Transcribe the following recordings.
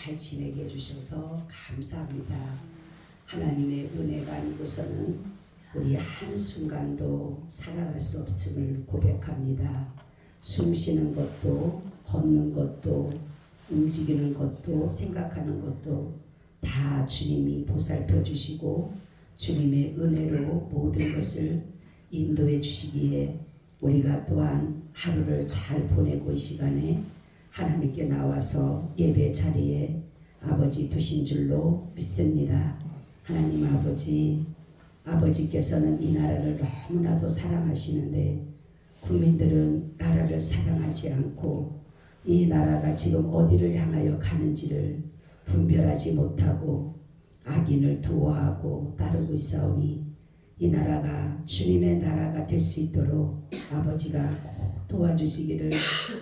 잘 지내게 해주셔서 감사합니다. 하나님의 은혜가 아니고서는 우리 한순간도 살아갈 수 없음을 고백합니다. 숨 쉬는 것도 걷는 것도 움직이는 것도 생각하는 것도 다 주님이 보살펴 주시고 주님의 은혜로 모든 것을 인도해 주시기에 우리가 또한 하루를 잘 보내고 이 시간에 하나님께 나와서 예배 자리에 아버지 두신 줄로 믿습니다. 하나님 아버지께서는 이 나라를 너무나도 사랑하시는데 국민들은 나라를 사랑하지 않고 이 나라가 지금 어디를 향하여 가는지를 분별하지 못하고 악인을 두어하고 따르고 있사오니 이 나라가 주님의 나라가 될 수 있도록 아버지가 꼭 도와주시기를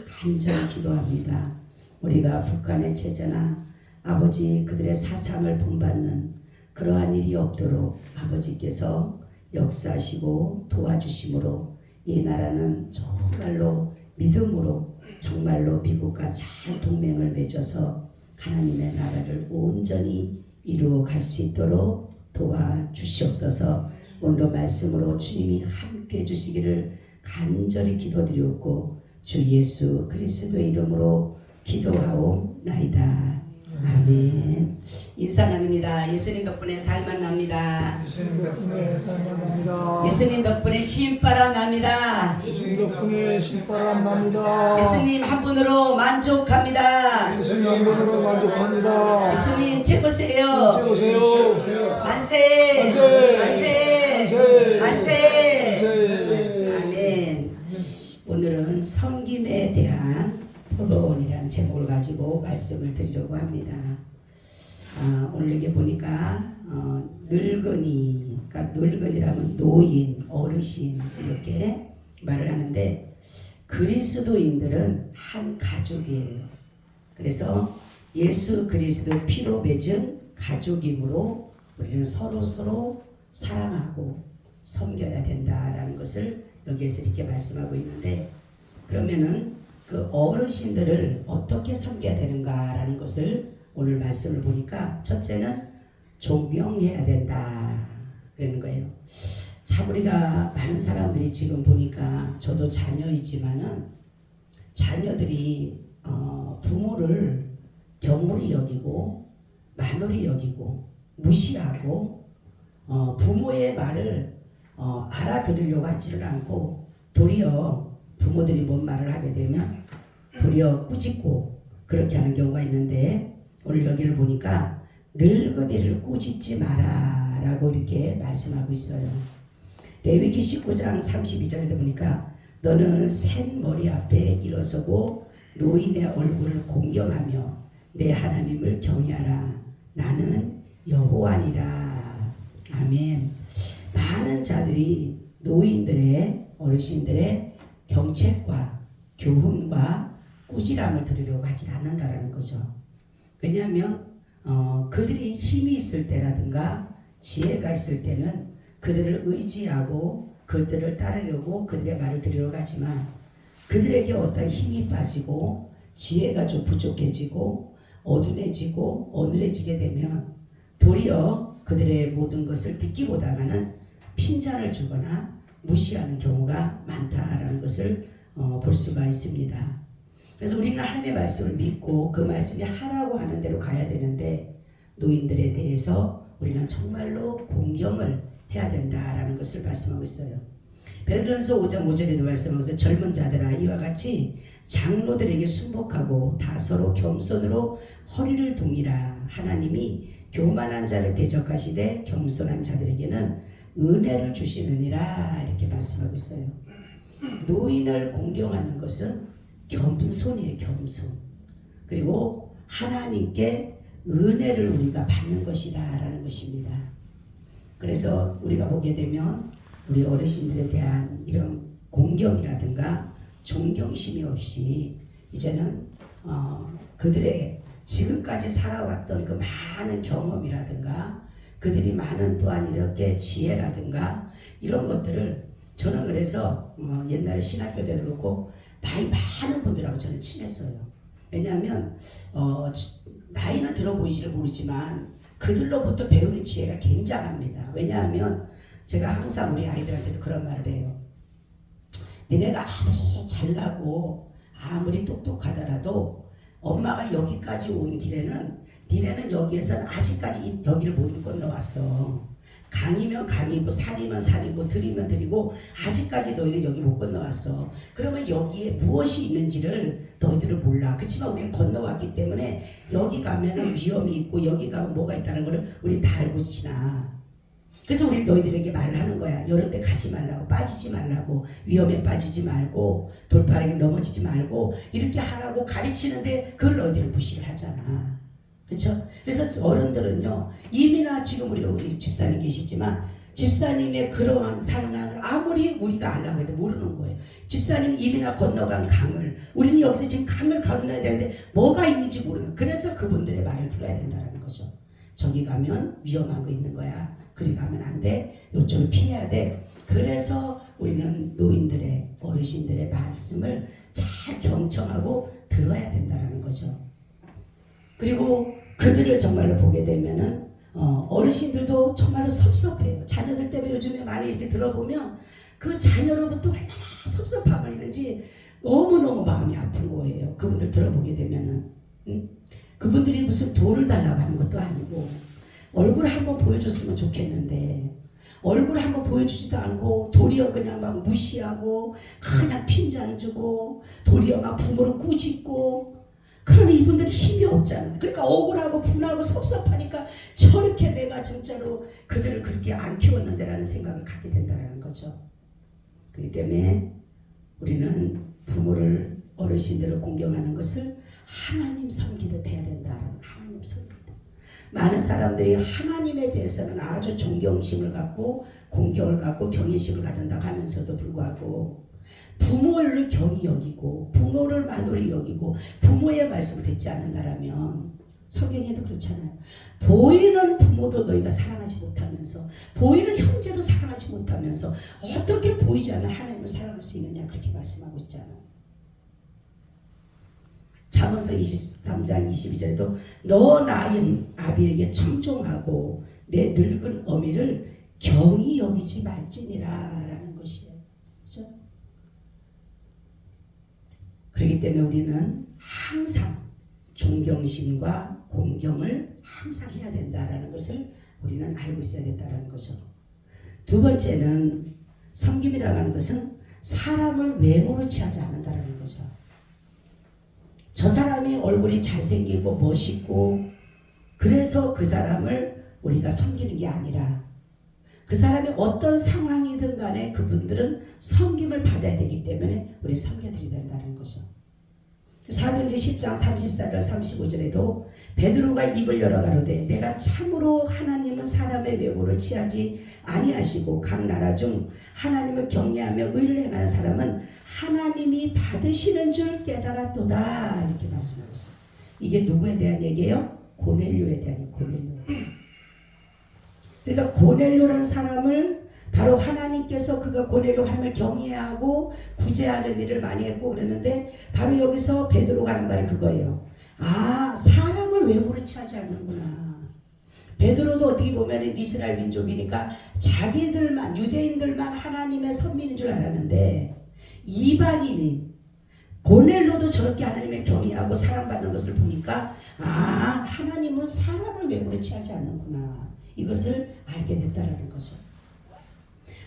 간절히 기도합니다. 우리가 북한의 체제나 아버지 그들의 사상을 본받는 그러한 일이 없도록 아버지께서 역사하시고 도와주심으로 이 나라는 정말로 믿음으로 정말로 미국과 잘 동맹을 맺어서 하나님의 나라를 온전히 이루어 갈 수 있도록 도와주시옵소서. 오늘 말씀으로 주님이 함께 해주시기를 간절히 기도드리옵고 주 예수 그리스도의 이름으로 기도하옵나이다. 아멘. 인사 나눕니다. 예수님 덕분에 살만 납니다. 예수님 덕분에 신바람 납니다. 예수님 덕분에 신바람 납니다. 예수님 한 분으로 만족합니다. 예수님 한 분으로 만족합니다. 예수님 최고세요. 최고세요. 만세. 만세. 만세. 아멘. 오늘은 섬김에 대한 포로원이라는 제목을 가지고 말씀을 드리려고 합니다. 오늘 여기 보니까 늙은이, 그러니까 늙은이라면 노인, 어르신 이렇게 말을 하는데 그리스도인들은 한 가족이에요. 그래서 예수 그리스도 피로 맺은 가족이므로 우리는 서로 사랑하고 섬겨야 된다라는 것을 여기에서 이렇게 말씀하고 있는데 그러면은 그 어르신들을 어떻게 섬겨야 되는가라는 것을 오늘 말씀을 보니까 첫째는 존경해야 된다 그러는 거예요. 자, 우리가 많은 사람들이 지금 보니까 저도 자녀이지만은 자녀들이 부모를 경홀히 여기고 만홀히 여기고 무시하고 부모의 말을 알아들으려고 하지를 않고 도리어 부모들이 뭔 말을 하게 되면 도리어 꾸짖고 그렇게 하는 경우가 있는데 오늘 여기를 보니까 늙은이를 꾸짖지 마라 라고 이렇게 말씀하고 있어요. 레위기 19장 32절에 보니까 너는 센 머리 앞에 일어서고 노인의 얼굴을 공경하며 내 하나님을 경외하라. 나는 여호와니라. 아멘. 많은 자들이 노인들의 어르신들의 경책과 교훈과 꾸지람을 들으려고 하지 않는다라는 거죠. 왜냐하면 그들이 힘이 있을 때라든가 지혜가 있을 때는 그들을 의지하고 그들을 따르려고 그들의 말을 들으려고 하지만 그들에게 어떤 힘이 빠지고 지혜가 좀 부족해지고 어둔해지고 어눌해지게 되면 도리어 그들의 모든 것을 듣기보다는 핀잔을 주거나 무시하는 경우가 많다라는 것을 볼 수가 있습니다. 그래서 우리는 하나님의 말씀을 믿고 그 말씀이 하라고 하는 대로 가야 되는데 노인들에 대해서 우리는 정말로 공경을 해야 된다라는 것을 말씀하고 있어요. 베드로전서 5장 5절에도 말씀하면서 젊은 자들아 이와 같이 장로들에게 순복하고 다 서로 겸손으로 허리를 동이라. 하나님이 교만한 자를 대적하시되 겸손한 자들에게는 은혜를 주시느니라 이렇게 말씀하고 있어요. 노인을 공경하는 것은 겸손이에요. 겸손. 그리고 하나님께 은혜를 우리가 받는 것이다 라는 것입니다. 그래서 우리가 보게 되면 우리 어르신들에 대한 이런 공경이라든가 존경심이 없이 이제는 그들의 지금까지 살아왔던 그 많은 경험이라든가 그들이 많은 또한 이렇게 지혜라든가 이런 것들을 저는 그래서 옛날에 신학교 때도 그렇고 많은 분들하고 저는 친했어요. 왜냐하면 나이는 들어 보이지를 모르지만 그들로부터 배우는 지혜가 굉장합니다. 왜냐하면 제가 항상 우리 아이들한테도 그런 말을 해요. 니네가 아무리 잘나고 아무리 똑똑하더라도 엄마가 여기까지 온 길에는 니네는 여기에서 아직까지 여기를 못 건너왔어. 강이면 강이고 산이면 산이고 들이면 들이고 아직까지 너희들 여기 못 건너왔어. 그러면 여기에 무엇이 있는지를 너희들은 몰라. 그렇지만 우리는 건너왔기 때문에 여기 가면은 위험이 있고 여기 가면 뭐가 있다는 거를 우리 다 알고 지나. 그래서 우리 너희들에게 말을 하는 거야. 이런 데 가지 말라고, 빠지지 말라고, 위험에 빠지지 말고, 돌파하게 넘어지지 말고 이렇게 하라고 가르치는데 그걸 너희들은 무시를 하잖아. 그렇죠? 그래서 어른들은요, 이미나 지금 우리 집사님 계시지만 집사님의 그러한 상황을 아무리 우리가 알라고 해도 모르는 거예요. 집사님 이미나 건너간 강을 우리는 여기서 지금 강을 건너야 되는데 뭐가 있는지 모르는. 그래서 그분들의 말을 들어야 된다는 거죠. 저기 가면 위험한 거 있는 거야. 그리 가면 안 돼. 요쪽을 피해야 돼. 그래서 우리는 노인들의 어르신들의 말씀을 잘 경청하고 들어야 된다는 거죠. 그리고 그들을 정말로 보게 되면은 어르신들도 정말로 섭섭해요. 자녀들 때문에 요즘에 많이 이렇게 들어보면 그 자녀로부터 얼마나 섭섭함을 있는지 너무너무 마음이 아픈 거예요. 그분들 들어보게 되면은 그분들이 무슨 돈을 달라고 하는 것도 아니고 얼굴을 한번 보여줬으면 좋겠는데 얼굴을 한번 보여주지도 않고 도리어 그냥 막 무시하고 그냥 핀잔 주고 도리어 막 부모를 꾸짖고. 그러니 이분들이 힘이 없잖아. 그러니까 억울하고 분하고 섭섭하니까 저렇게 내가 진짜로 그들을 그렇게 안 키웠는데라는 생각을 갖게 된다는 거죠. 그렇기 때문에 우리는 부모를 어르신들을 공경하는 것을 하나님 섬기듯 해야 된다는 하나님 섬기듯. 많은 사람들이 하나님에 대해서는 아주 존경심을 갖고 공경을 갖고 경외심을 갖는다고 하면서도 불구하고 부모를 경히 여기고 부모를 만홀히 여기고 부모의 말씀을 듣지 않는다라면 성경에도 그렇잖아요. 보이는 부모도 너희가 사랑하지 못하면서 보이는 형제도 사랑하지 못하면서 어떻게 보이지 않는 하나님을 사랑할 수 있느냐 그렇게 말씀하고 있잖아요. 잠언서 23장 22절에도 너 나의 아비에게 청종하고 내 늙은 어미를 경히 여기지 말지니라 라는 것이에요. 그렇죠? 그렇기 때문에 우리는 항상 존경심과 공경을 항상 해야 된다라는 것을 우리는 알고 있어야 된다는 거죠. 두 번째는 섬김이라고 하는 것은 사람을 외모로 취하지 않는다는 거죠. 저 사람이 얼굴이 잘생기고 멋있고 그래서 그 사람을 우리가 섬기는 게 아니라 그 사람이 어떤 상황이든 간에 그분들은 섬김을 받아야 되기 때문에 우리 섬겨드려야 된다는 거죠. 사도행전 10장 34절 35절에도 베드로가 입을 열어 가로되 내가 참으로 하나님은 사람의 외모를 취하지 아니하시고 각 나라 중 하나님을 경외하며 의를 행하는 사람은 하나님이 받으시는 줄 깨달았도다 이렇게 말씀하고 있어요. 이게 누구에 대한 얘기예요? 고넬료에 대한 얘기예요. 고넬료. 그러니까 고넬료라는 사람을 바로 하나님께서 그가 고넬료 하나님을 경외하고 구제하는 일을 많이 했고 그랬는데 바로 여기서 베드로가 하는 말이 그거예요. 아, 사람을 외모로 취하지 않는구나. 베드로도 어떻게 보면 이스라엘 민족이니까 자기들만 유대인들만 하나님의 선민인 줄 알았는데 이방인이 고넬료도 저렇게 하나님의 경외하고 사랑받는 것을 보니까 아, 하나님은 사람을 외모로 취하지 않는구나. 이것을 알게 됐다는 거죠.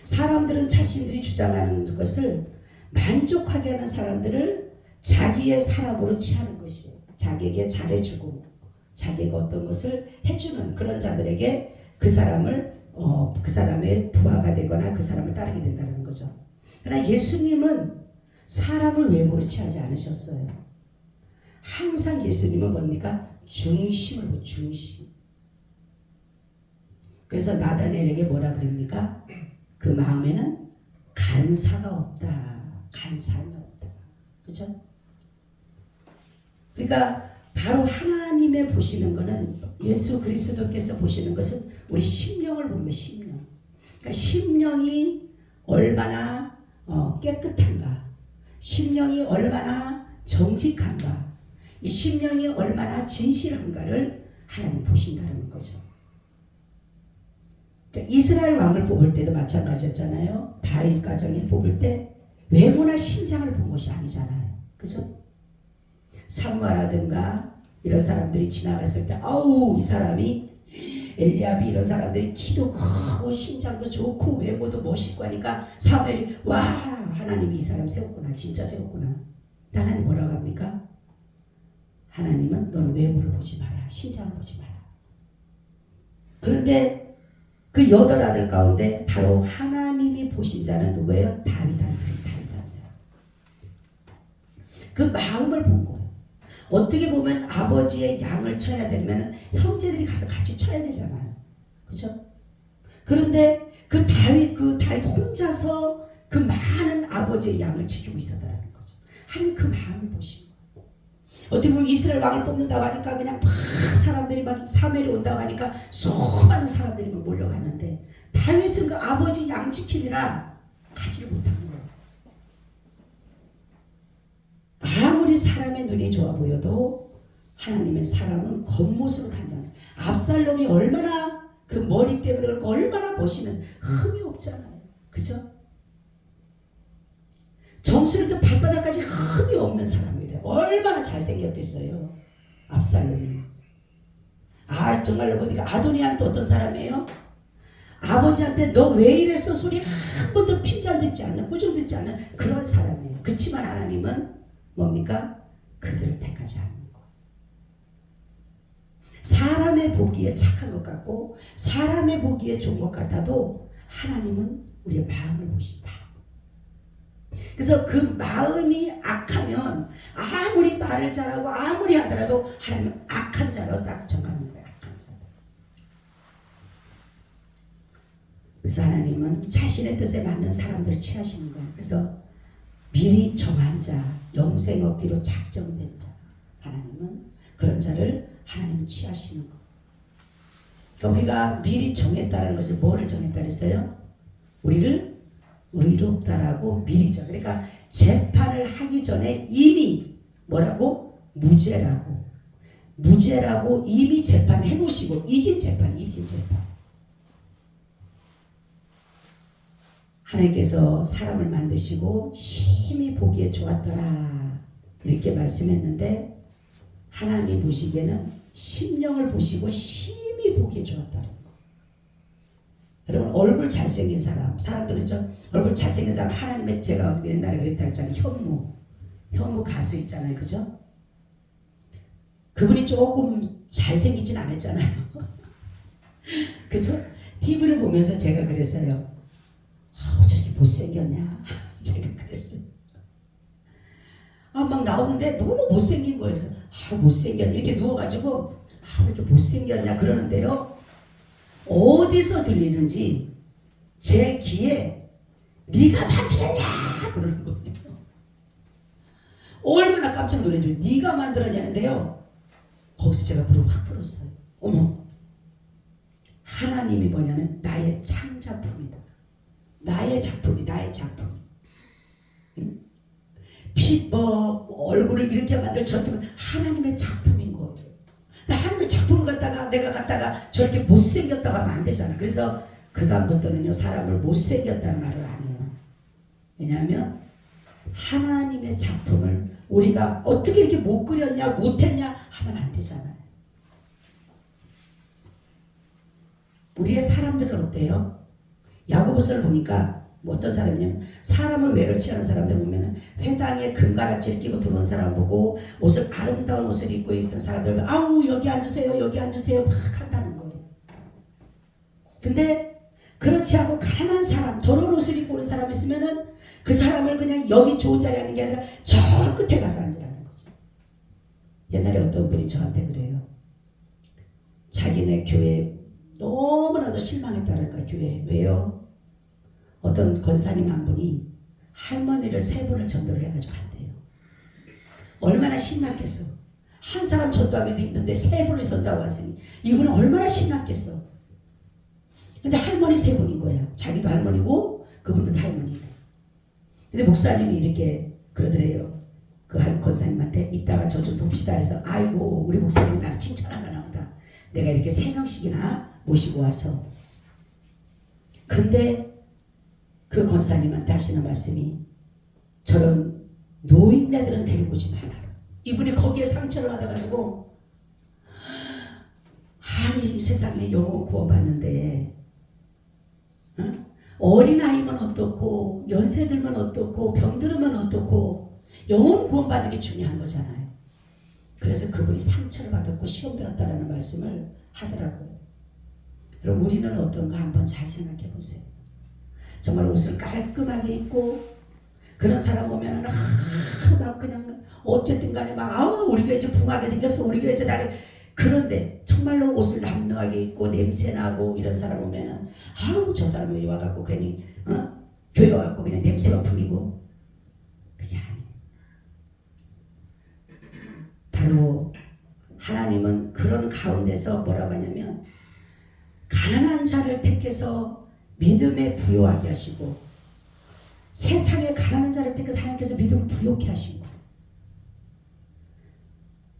사람들은 자신들이 주장하는 것을 만족하게 하는 사람들을 자기의 사람으로 취하는 것이에요. 자기에게 잘해주고 자기가 어떤 것을 해주는 그런 자들에게 그 사람을 그 사람의 부하가 되거나 그 사람을 따르게 된다는 거죠. 그러나 예수님은 사람을 외모로 취하지 않으셨어요. 항상 예수님은 뭡니까? 중심을 보 중심. 그래서 나다니엘에게 뭐라 그럽니까? 그 마음에는 간사가 없다. 간사함이 없다. 그렇죠? 그러니까 바로 하나님의 보시는 것은 예수 그리스도께서 보시는 것은 우리 심령을 보면 심령. 그러니까 심령이 얼마나 깨끗한가. 심령이 얼마나 정직한가. 이 심령이 얼마나 진실한가를 하나님 보신다는 거죠. 그러니까 이스라엘 왕을 뽑을 때도 마찬가지였잖아요. 다윗 가정에 뽑을 때 외모나 신장을 본 것이 아니잖아요. 그죠? 사무아라든가 이런 사람들이 지나갔을 때 아우 이 사람이 엘리압이 이런 사람들이 키도 크고 신장도 좋고 외모도 멋있고 하니까 사무엘이 와 하나님이 이 사람 세웠구나 진짜 세웠구나. 하나님 뭐라고 합니까? 하나님은 너는 외모를 보지 마라 신장을 보지 마라. 그런데 그 8아들 가운데 바로 하나님이 보신 자는 누구예요? 다윗 한 사람. 그 마음을 본 거예요. 어떻게 보면 아버지의 양을 쳐야 되면 형제들이 가서 같이 쳐야 되잖아요. 그렇죠? 그런데 그 다윗 혼자서 그 많은 아버지의 양을 지키고 있었다는 거죠. 하나님 그 마음을 보시고 어떻게 보면 이스라엘 왕을 뽑는다고 하니까 그냥 막 사람들이 막 사무엘이 온다고 하니까 수많은 사람들이 막 몰려가는데 다윗은 그 아버지 양 지키느라 가지를 못한 거예요. 아무리 사람의 눈이 좋아 보여도 하나님의 사람은 겉모습으로 단장해요. 압살롬이 얼마나 그 머리 때문에 그렇고 얼마나 멋있면서 흠이 없잖아요. 그죠? 정수리부터 발바닥까지 흠이 없는 사람이래요. 얼마나 잘생겼겠어요. 압살롬이. 정말로 보니까 아도니아는 또 어떤 사람이에요? 아버지한테 너 왜 이랬어 소리 한 번도 핀잔 듣지 않는 꾸중 듣지 않는 그런 사람이에요. 그렇지만 하나님은 뭡니까? 그들을 택하지 않는 거예요. 사람의 보기에 착한 것 같고 사람의 보기에 좋은 것 같아도 하나님은 우리의 마음을 보신다. 그래서 그 마음이 악하면 아무리 말을 잘하고 아무리 하더라도 하나님은 악한 자로 딱 정하는 거예요. 악한 자로. 그래서 하나님은 자신의 뜻에 맞는 사람들을 취하시는 거예요. 그래서 미리 정한 자, 영생 얻기로 작정된 자, 하나님은 그런 자를 하나님은 취하시는 거. 그러니까 우리가 미리 정했다는 것을 뭐를 정했다 그랬어요? 우리를 의롭다라고 미리 정. 그러니까 재판을 하기 전에 이미 뭐라고? 무죄라고 이미 재판해 놓으시고 이긴 재판. 하나님께서 사람을 만드시고 심히 보기에 좋았더라 이렇게 말씀했는데 하나님 보시기에는 심령을 보시고 심히 보기에 좋았다는 거. 여러분 얼굴 잘생긴 사람들은 얼굴 잘생긴 사람 하나님의 제가 옛날에 그랬다 했잖아요. 현무 가수 있잖아요. 그죠? 그분이 조금 잘생기진 않았잖아요. 그죠? TV를 보면서 제가 그랬어요. 저렇게 못생겼냐? 제가 그랬어요. 막 나오는데 너무 못생긴 거여서 못생겼냐? 이렇게 누워가지고 왜 이렇게 못생겼냐? 그러는데요. 어디서 들리는지 제 귀에 네가 만들었냐? 그러는 거예요. 얼마나 깜짝 놀라죠. 네가 만들었냐는데요. 거기서 제가 무릎 확 꿇었어요. 어머, 하나님이 뭐냐면 나의 창작품이다. 나의 작품. 응? 얼굴을 이렇게 만들 저렇게 하나님의 작품인 거예요. 하나님의 작품을 내가 갖다가 저렇게 못생겼다고 하면 안 되잖아. 그래서 그 다음부터는요 사람을 못생겼다는 말을 안 해요. 왜냐하면 하나님의 작품을 우리가 어떻게 이렇게 못 그렸냐 못했냐 하면 안 되잖아요. 우리의 사람들은 어때요? 야고보서를 보니까 어떤 사람이냐면 사람을 외롭지 않은 사람들 보면 회당에 금가락지를 끼고 들어온 사람 보고 아름다운 옷을 입고 있던 사람들 보면 아우 여기 앉으세요 막 한다는 거예요. 근데 그렇지 않고 가난한 사람 더러운 옷을 입고 오는 사람 있으면은 그 사람을 그냥 여기 좋은 자리에 앉는 게 아니라 저 끝에 가서 앉으라는 거죠. 옛날에 어떤 분이 저한테 그래요. 자기네 교회 너무나도 실망했다는 거예요. 교회. 왜요? 어떤 권사님 한 분이 할머니를 3분을 전도를 해가지고 한대요. 얼마나 신났겠어. 한 사람 전도하기도 힘든데 3분을 전도하고 왔으니 이분은 얼마나 신났겠어. 근데 할머니 3분인 거예요. 자기도 할머니고 그분도 할머니네. 근데 목사님이 이렇게 그러더래요. 그 한 권사님한테 이따가 저 좀 봅시다 해서 아이고 우리 목사님 나를 칭찬하려나 보다. 내가 이렇게 3명씩이나 모시고 와서. 근데 그 권사님한테 하시는 말씀이 저런 노인네들은 데리고 오지 말라. 이분이 거기에 상처를 받아가지고 아니 세상에 영혼 구원받는데 응? 어린아이면 어떻고 연세들면 어떻고 병들으면 어떻고 영혼 구원받는 게 중요한 거잖아요. 그래서 그분이 상처를 받았고 시험 들었다라는 말씀을 하더라고요. 여러분 우리는 어떤가 한번 잘 생각해 보세요. 정말 옷을 깔끔하게 입고 그런 사람 보면은 막 그냥 어쨌든 간에 막 우리 교회 이제 붕하게 생겼어 우리 교회 이제 다리 그런데 정말로 옷을 남루하게 입고 냄새나고 이런 사람 보면은 저 사람이 와갖고 괜히 교회 와갖고 그냥 냄새만 풍기고 그게 아니에요. 바로 하나님은 그런 가운데서 뭐라고 하냐면 가난한 자를 택해서 믿음에 부요하게 하시고 세상에 가난한 자를 택해서 하나님께서 믿음을 부요케 하신 거예요.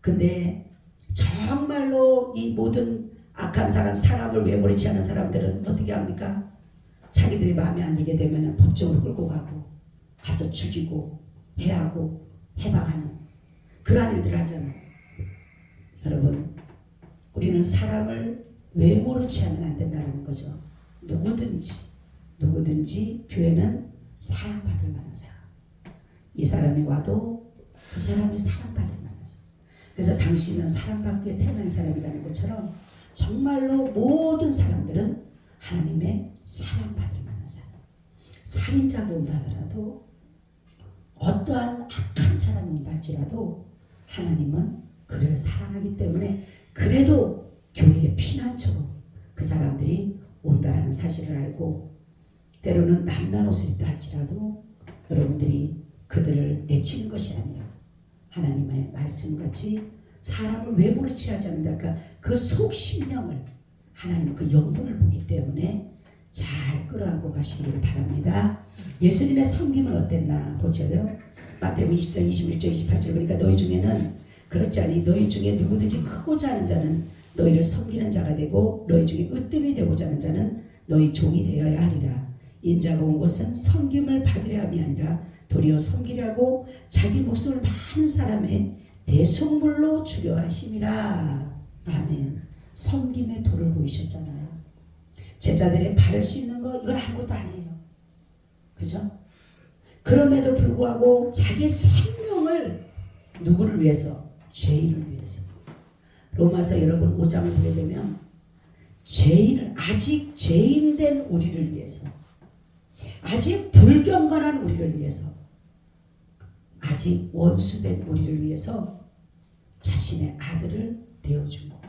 근데 정말로 이 모든 악한 사람, 사람을 외모리치 하는 사람들은 어떻게 합니까? 자기들이 마음에 안 들게 되면 법정으로 끌고 가고 가서 죽이고 해하고 해방하는 그러한 일들을 하잖아요. 여러분 우리는 사람을 외모로 취하면 안 된다는 거죠. 누구든지 교회는 사랑받을 만한 사람. 이 사람이 와도 그 사람이 사랑받을 만한 사람. 그래서 당신은 사랑받기 위해 태어난 사람이라는 것처럼 정말로 모든 사람들은 하나님의 사랑받을 만한 사람. 살인자가 온다 하더라도 어떠한 악한 사람이 온다 할지라도 하나님은 그를 사랑하기 때문에 그래도 교회의 피난처로 그 사람들이 온다라는 사실을 알고 때로는 남난 옷을 입다 할지라도 여러분들이 그들을 내치는 것이 아니라 하나님의 말씀같이 사람을 외모로 취하지 않는다. 그러니까 그 속 심령을 하나님은 그 영혼을 보기 때문에 잘 끌어안고 가시기를 바랍니다. 예수님의 섬김은 어땠나 보자요. 마태복음 20장 26절 28절 그러니까 너희 중에는 그렇지 않니 너희 중에 누구든지 크고자 하는 자는 너희를 섬기는 자가 되고 너희 중에 으뜸이 되고자 하는 자는 너희 종이 되어야 하리라. 인자가 온 것은 섬김을 받으려 함이 아니라 도리어 섬기려고 자기 목숨을 많은 사람의 대속물로 주려 하심이라. 아멘. 섬김의 도를 보이셨잖아요. 제자들의 발을 씻는 거 이건 아무것도 아니에요. 그죠? 그럼에도 불구하고 자기 생명을 누구를 위해서? 죄인을 위해서. 로마서 여러분 5장을 보게 되면 죄인을 아직 죄인된 우리를 위해서 아직 불경건한 우리를 위해서 아직 원수된 우리를 위해서 자신의 아들을 내어준 거.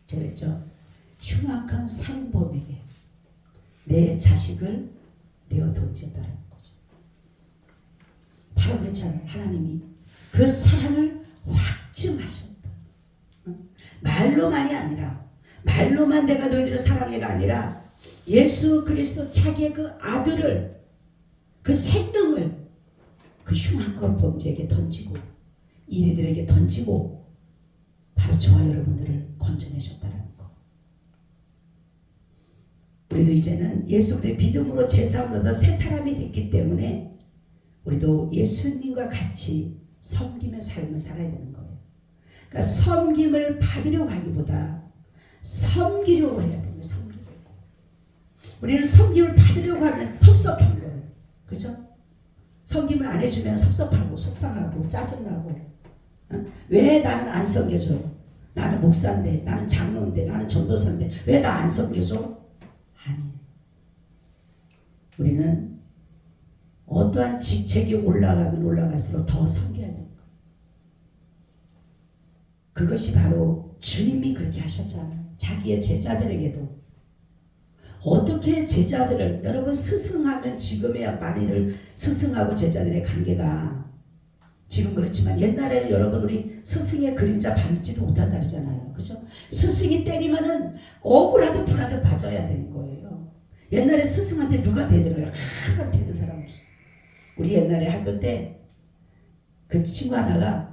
제가 그랬죠. 흉악한 살인범에게 내 자식을 내어 던졌다는 거죠. 바로 그렇잖아요. 하나님이 그 사랑을 확증하셨다. 말로만이 아니라 말로만 내가 너희들을 사랑해가 아니라 예수 그리스도 자기의 그 아들을 그 생명을 그 흉악한 범죄에게 던지고 이리들에게 던지고 바로 저와 여러분들을 건져내셨다는 거. 우리도 이제는 예수 그리스도의 믿음으로 제사함을 얻어 새 사람이 됐기 때문에 우리도 예수님과 같이 섬김의 삶을 살아야 되는 거예요. 그러니까 섬김을 받으려고 하기보다 섬기려고 해야 됩니다. 섬기려고. 우리는 섬김을 받으려고 하면 섭섭한 거예요. 그죠? 섬김을 안 해주면 섭섭하고 속상하고 짜증나고 왜 나는 안 섬겨줘? 나는 목사인데 나는 장로인데 나는 전도사인데 왜 나 안 섬겨줘? 아니, 우리는 어떠한 직책이 올라가면 올라갈수록 더 섬겨야 됩니다. 그것이 바로 주님이 그렇게 하셨잖아요. 자기의 제자들에게도. 어떻게 제자들을, 여러분 스승하면 지금의 많이들 스승하고 제자들의 관계가 지금 그렇지만 옛날에는 여러분 우리 스승의 그림자 밟지도 못한다 그러잖아요. 그죠? 스승이 때리면은 억울하든 분하든 봐줘야 되는 거예요. 옛날에 스승한테 누가 대들어요? 항상 대든 사람 없어. 우리 옛날에 학교 때 그 친구 하나가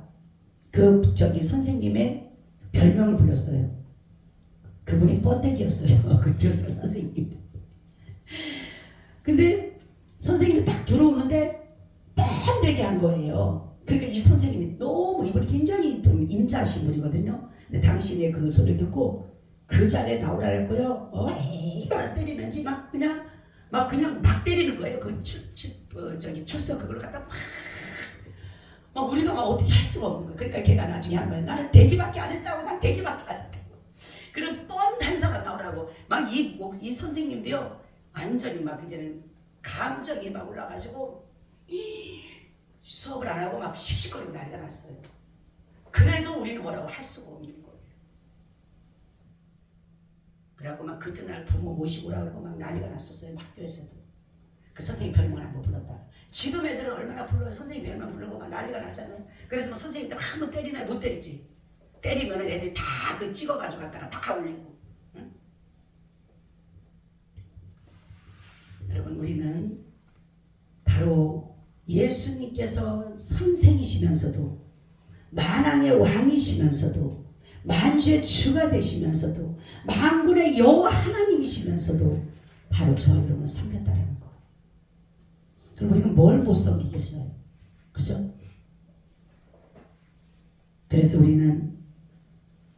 그 저기 선생님의 별명을 불렀어요. 그분이 번데기였어요. 그 교사 선생님. 근데 선생님이 딱 들어오는데 번데기 한 거예요. 그러니까 이 선생님이 너무 이분이 굉장히 좀 인자하신 분이거든요. 근데 당신의 그 소리를 듣고 그 자리에 나오라 했고요. 얼마나 때리는지 막 그냥 막 때리는 거예요. 저기 출석 그걸 갖다 막 우리가 막 어떻게 할 수가 없는 거예요. 그러니까 걔가 나중에 한 말, 나는 대기밖에 안 했다고. 난 대기밖에 안 했다고. 그런 뻔한 사람 나오라고. 막 이 선생님도요, 완전히 막 이제는 감정이 막 올라가지고 수업을 안 하고 막 씩씩거리고 난리가 났어요. 그래도 우리는 뭐라고 할 수가 없는 거예요. 그래갖고 막 그때날 부모 모시고 오라고 그러고 막 난리가 났었어요. 학교에서도. 그 선생님 별명을 한번 불렀다. 지금 애들은 얼마나 불러요. 선생님 별명 부르고 막 난리가 났잖아요. 그래도 뭐 선생님들 한번 때리나 못 때리지. 때리면 애들 다 그 찍어가지고 갖다가 다 올리고. 응? 여러분, 우리는 바로 예수님께서 선생이시면서도 만왕의 왕이시면서도 만주의 주가 되시면서도 만군의 여호와 하나님이시면서도 바로 저 이름을 섬겼다라는 거. 그럼 우리가 뭘 못 섬기겠어요? 그죠? 그래서 우리는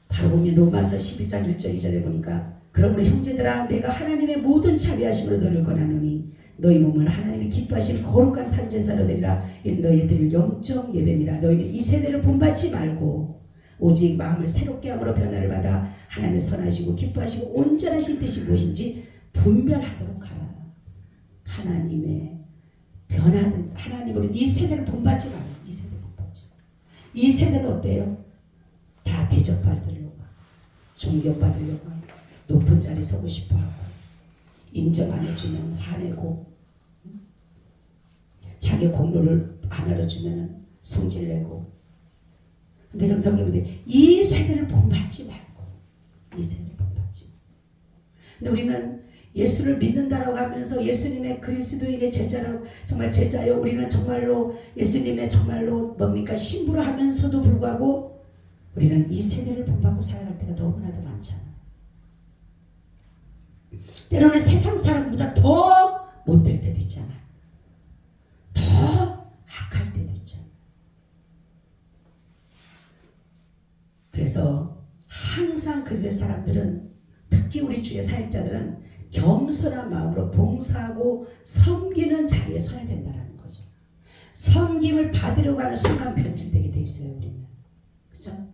바로 보면 로마서 12장 1절 2절에 보니까 그러므로 형제들아 내가 하나님의 모든 자비하심으로 너를 권하노니 너희 몸을 하나님이 기뻐하신 거룩한 산제사로 드리라. 너희 드릴 영적 예배니라. 너희는 이 세대를 본받지 말고 오직 마음을 새롭게 함으로 변화를 받아 하나님의 선하시고 기뻐하시고 온전하신 뜻이 무엇인지 분별하도록 하라. 하나님의 변화된 하나님으로 이 세대를 본받지 말고 이 세대 본받지. 이 세대는 어때요? 다 대접받으려고 존경받으려고 높은 자리 서고 싶어하고 인정 안 해주면 화내고 자기 공로를 안 알아주면 성질내고. 근데 좀 성경인데 이 세대를 본받지 말고 이 세대를 본받지 말고. 근데 우리는 예수를 믿는다라고 하면서 예수님의 그리스도인의 제자라고 정말 제자요 우리는 정말로 예수님의 정말로 뭡니까 신부로 하면서도 불구하고 우리는 이 세대를 본받고 살아갈 때가 너무나도 많잖아. 때로는 세상 사람보다 더 못될 때도 있잖아. 더 악할 때도 있잖아. 그래서 항상 그리스도 사람들은 특히 우리 주의 사역자들은 겸손한 마음으로 봉사하고 섬기는 자리에 서야 된다는 거죠. 섬김을 받으려고 하는 순간 변질되게 돼 있어요. 우리는. 그렇죠?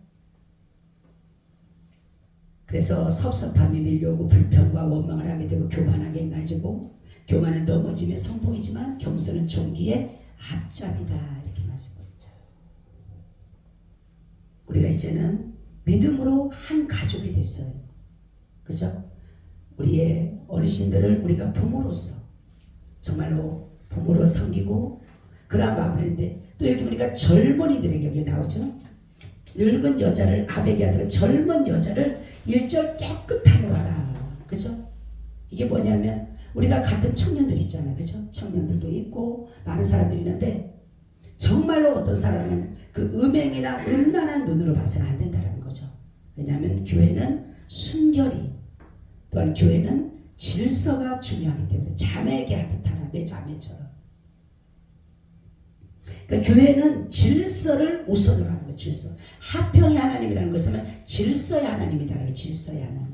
그래서 섭섭함이 밀려오고 불평과 원망을 하게 되고 교만하게 날지고 교만은 넘어짐의 성공이지만 겸손은 종기의 앞잡이다 이렇게 말씀드리죠. 우리가 이제는 믿음으로 한 가족이 됐어요. 그렇죠? 우리의 어르신들을 우리가 부모로서 정말로 부모로 섬기고 그러한 마음을 했는데 또 여기 보니까 젊은이들에게 여기 나오죠. 늙은 여자를 아베게 하더라. 젊은 여자를 일절 깨끗함으로 하라. 그죠? 이게 뭐냐면 우리가 같은 청년들 있잖아요. 그죠? 청년들도 있고 많은 사람들이 있는데 정말로 어떤 사람은 그 음행이나 음란한 눈으로 봐서는 안 된다는 거죠. 왜냐하면 교회는 순결이 또한 교회는 질서가 중요하기 때문에 자매에게 하듯 하라. 내 자매처럼. 그러니까 교회는 질서를 우선으로 하는 거예요. 질서. 화평의 하나님이라는 것은 질서의 하나님이다. 질서의 하나님.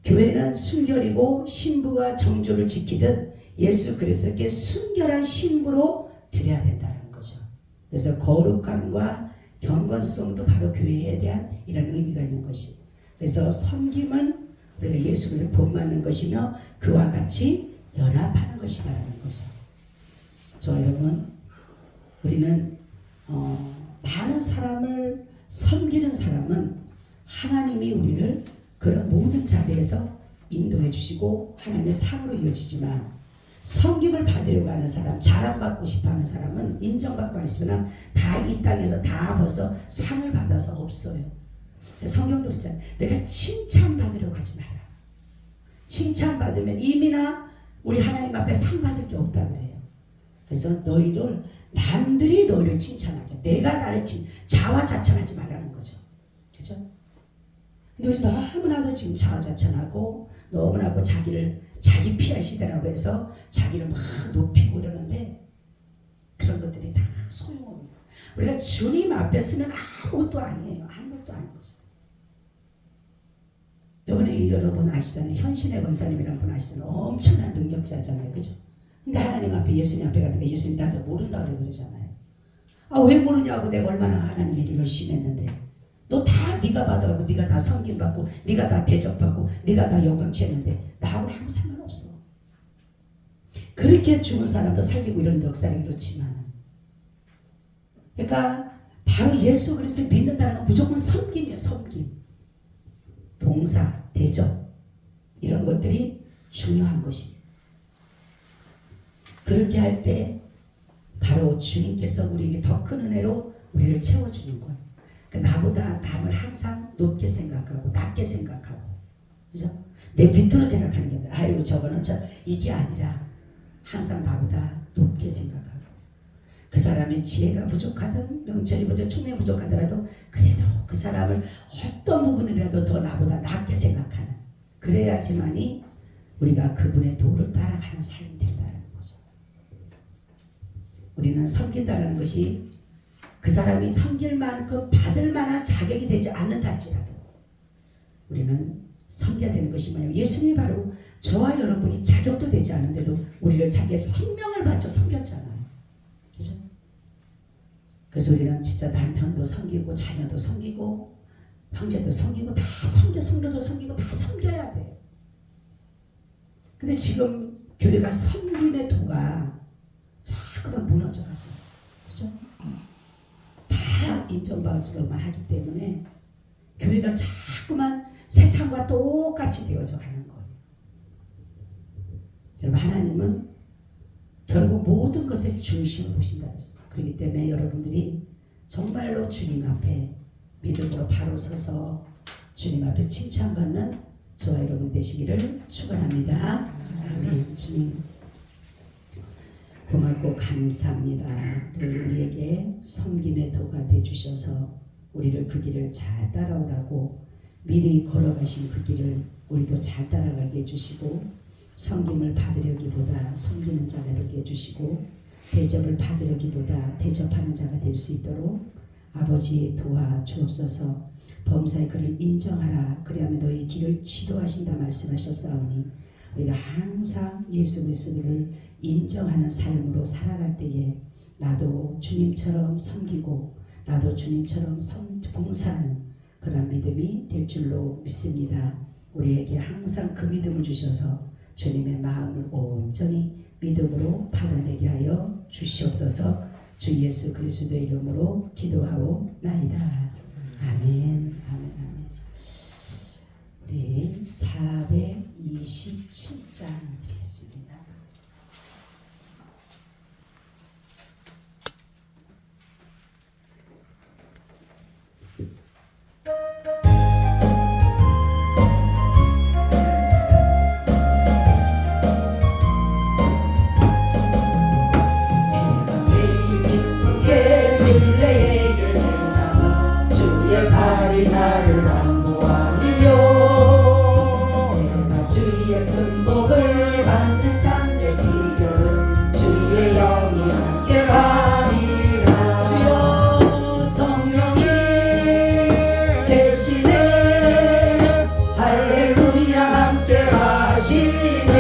교회는 순결이고 신부가 정조를 지키듯 예수 그리스도께 순결한 신부로 드려야 된다는 거죠. 그래서 거룩함과 경건성도 바로 교회에 대한 이런 의미가 있는 것이. 그래서 섬김은 우리가 예수 그리스도 본받는 것이며 그와 같이 연합하는 것이다라는 거죠. 저 여러분, 우리는 많은 사람을 섬기는 사람은 하나님이 우리를 그런 모든 자리에서 인도해 주시고 하나님의 상으로 이어지지만 섬김을 받으려고 하는 사람, 자랑받고 싶어하는 사람은 인정받고 하시면 다 이 땅에서 다 벌써 상을 받아서 없어요. 성경도 그랬잖아요. 내가 칭찬받으려고 하지 마라. 칭찬받으면 이미나 우리 하나님 앞에 상 받을 게 없다고 그래요. 그래서 너희를 남들이 너희를 칭찬하게 내가 나를 자화자찬하지 말라는 거죠. 그죠? 근데 우리 너무나도 지금 자화자찬하고 너무나도 자기 피할 시대라고 해서 자기를 막 높이고 이러는데 그런 것들이 다 소용없는 우리가 주님 앞에 서는 아무것도 아니에요. 아무것도 아닌 거죠. 여러분 아시잖아요. 현신의 권사님이라는 분 아시잖아요. 엄청난 능력자잖아요. 그죠? 근데 하나님 앞에 예수님 앞에 갔다가 예수님 나도 모른다고 그러잖아요. 아, 왜 모르냐고 내가 얼마나 하나님 일을 열심히 했는데 너 다 네가 받아가고 네가 다 섬김받고 네가 다 대접받고 네가 다 영광치했는데 나하고는 아무 상관없어. 그렇게 죽은 사람도 살리고 이런 역사를 이렇지만 그러니까 바로 예수 그리스도를 믿는다는 건 무조건 섬김이에요. 섬김, 봉사, 대접 이런 것들이 중요한 것입니다. 그렇게 할 때 바로 주님께서 우리에게 더 큰 은혜로 우리를 채워주는 거예요. 그러니까 나보다 남을 항상 높게 생각하고 낮게 생각하고 그죠? 내 밑으로 생각하는 게 아니라 아유 저거는 이게 아니라 항상 나보다 높게 생각하고 그 사람의 지혜가 부족하든 명철이 부족, 총명이 부족하더라도 그래도 그 사람을 어떤 부분이라도 더 나보다 낮게 생각하는 그래야지만이 우리가 그분의 도를 따라가는 삶이 된다는 거죠. 우리는 섬긴다는 것이 그 사람이 섬길 만큼 받을 만한 자격이 되지 않는다 할지라도 우리는 섬겨야 되는 것이 뭐냐면 예수님이 바로 저와 여러분이 자격도 되지 않은데도 우리를 자기의 생명을 바쳐 섬겼잖아요. 그죠? 그래서 우리는 진짜 남편도 섬기고 자녀도 섬기고 형제도 섬기고 다 섬겨 성도도 섬기고 다 섬겨야 돼요. 근데 지금 교회가 섬김의 도가 자꾸만 무너져가서 그죠? 다 인정받으려고만 하기 때문에 교회가 자꾸만 세상과 똑같이 되어져 가는 거예요. 여러분 하나님은 결국 모든 것의 중심을 보신다 했어요. 그렇기 때문에 여러분들이 정말로 주님 앞에 믿음으로 바로 서서 주님 앞에 칭찬받는 저와 여러분 되시기를 축원합니다. 아멘. 주님 고맙고 감사합니다. 우리에게 섬김의 도가 되주셔서 우리를 그 길을 잘 따라오라고 미리 걸어가신 그 길을 우리도 잘 따라가게 해주시고 섬김을 받으려기보다 섬기는 자가 되게 해주시고 대접을 받으려기보다 대접하는 자가 될 수 있도록 아버지 도와주옵소서. 범사의 그를 인정하라. 그리하면 너희 길을 지도하신다 말씀하셨사오니 우리가 항상 예수 그리스도를 인정하는 삶으로 살아갈 때에 나도 주님처럼 섬기고 나도 주님처럼 봉사하는 그런 믿음이 될 줄로 믿습니다. 우리에게 항상 그 믿음을 주셔서 주님의 마음을 온전히 믿음으로 받아내게 하여 주시옵소서. 주 예수 그리스도의 이름으로 기도하오나이다. 아멘. 아멘. 아멘. 우리 427장 드리겠습니다. 신뢰의 길을 주의 발이 나를 안보하리요. 내가 주의 큰 복을 받는 참된 비결은 주의 영이 함께 가리라. 주여 성령이 계시네. 할렐루야 함께 하시네.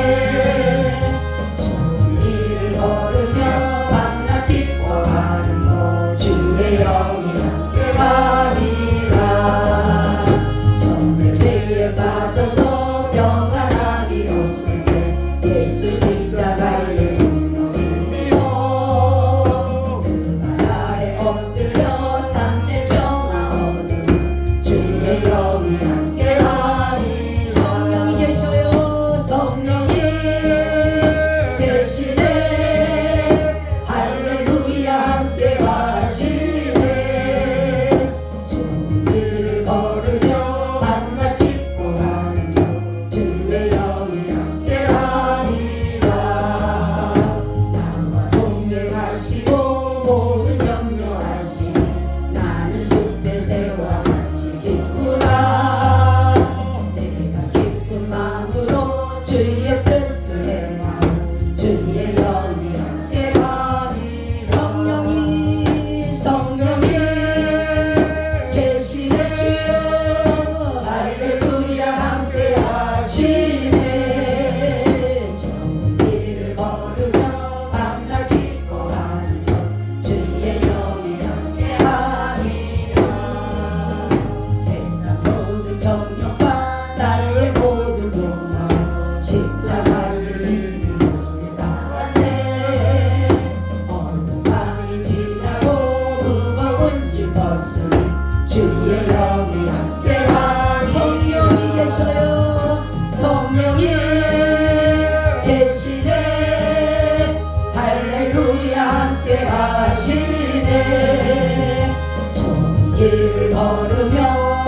좋은 길을 걸으며 만나 기뻐하는 주의 영이 함께 가리라. 정죄에 빠져서 평안함이 없을 때 예수 십자가의 분노이요. 그 발 아래 엎드려 참된 평화 얻으며 주의 영이 함께 가리라. 성령이 계셔요. 성령이 계시네. 할렐루야 함께 가시네. 좋은 길을 걸으며 만나 기뻐하며 주의 영이 함께 가리라. 나와 동행 짚었으니 주의 영이 함께하 성령이 계셔요. 성령이 계시네 할렐루야 함께 하시네 종길을 걸으며